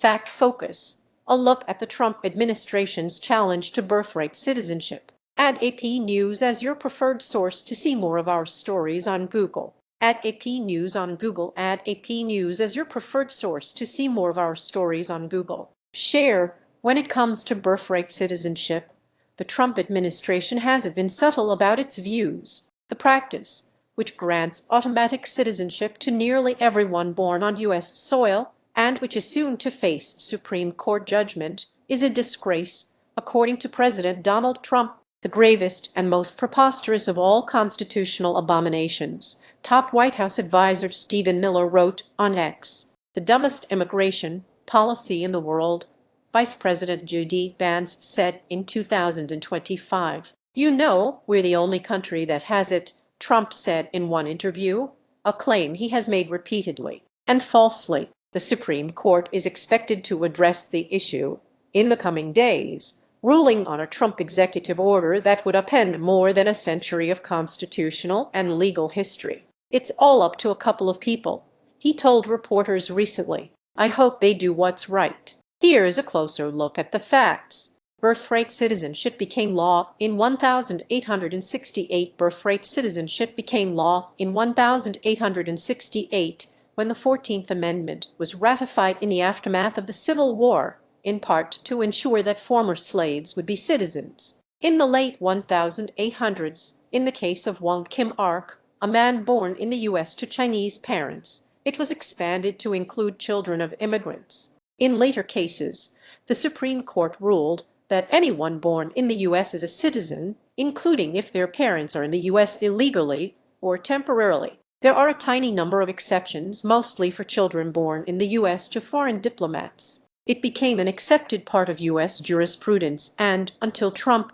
Fact Focus: a look at the Trump administration's challenge to birthright citizenship. Add AP News as your preferred source to see more of our stories on Google. Add AP News on Google. Add AP News as your preferred source to see more of our stories on Google. Share. When it comes to birthright citizenship, the Trump administration hasn't been subtle about its views. The practice, which grants automatic citizenship to nearly everyone born on U.S. soil, and which is soon to face Supreme Court judgment, is a disgrace, according to President Donald Trump. The gravest and most preposterous of all constitutional abominations, top White House advisor Stephen Miller wrote on X. The dumbest immigration policy in the world, Vice President JD Vance said in 2025. "You know, we're the only country that has it," Trump said in one interview, a claim he has made repeatedly and falsely. The Supreme Court is expected to address the issue in the coming days, ruling on a Trump executive order that would upend more than a century of constitutional and legal history. "It's all up to a couple of people," he told reporters recently. "I hope they do what's right." Here's a closer look at the facts. Birthright citizenship became law in 1868. Birthright citizenship became law in 1868 when the 14th Amendment was ratified in the aftermath of the Civil War, in part to ensure that former slaves would be citizens. In the late 1800s, in the case of Wong Kim Ark, a man born in the U.S. to Chinese parents, it was expanded to include children of immigrants. In later cases, the Supreme Court ruled that anyone born in the U.S. is a citizen, including if their parents are in the U.S. illegally or temporarily. There are a tiny number of exceptions, mostly for children born in the U.S. to foreign diplomats. It became an accepted part of U.S. jurisprudence and, until Trump,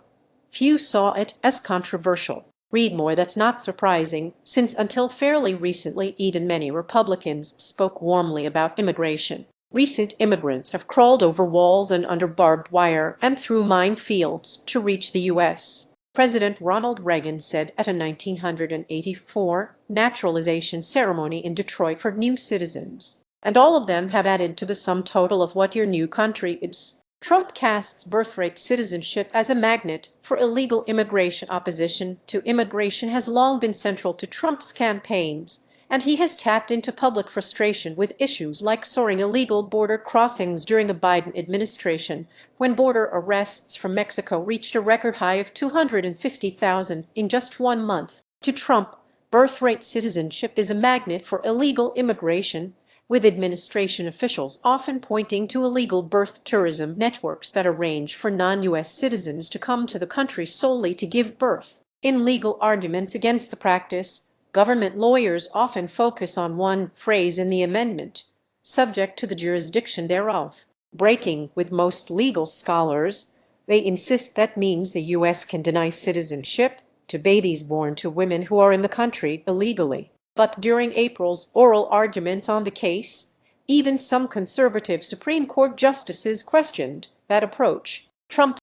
few saw it as controversial. Read more. That's not surprising, since until fairly recently even many Republicans spoke warmly about immigration. Recent immigrants have crawled over walls and under barbed wire and through minefields to reach the U.S. President Ronald Reagan said at a 1984 naturalization ceremony in Detroit for new citizens, "And all of them have added to the sum total of what your new country is." Trump casts birthright citizenship as a magnet for illegal immigration. Opposition to immigration has long been central to Trump's campaigns, and he has tapped into public frustration with issues like soaring illegal border crossings during the Biden administration, when border arrests from Mexico reached a record high of 250,000 in just 1 month. To Trump, birthright citizenship is a magnet for illegal immigration, with administration officials often pointing to illegal birth tourism networks that arrange for non-U.S. citizens to come to the country solely to give birth. In legal arguments against the practice, government lawyers often focus on one phrase in the amendment, "subject to the jurisdiction thereof." Breaking with most legal scholars, they insist that means the U.S. can deny citizenship to babies born to women who are in the country illegally. But during April's oral arguments on the case, even some conservative Supreme Court justices questioned that approach. Trump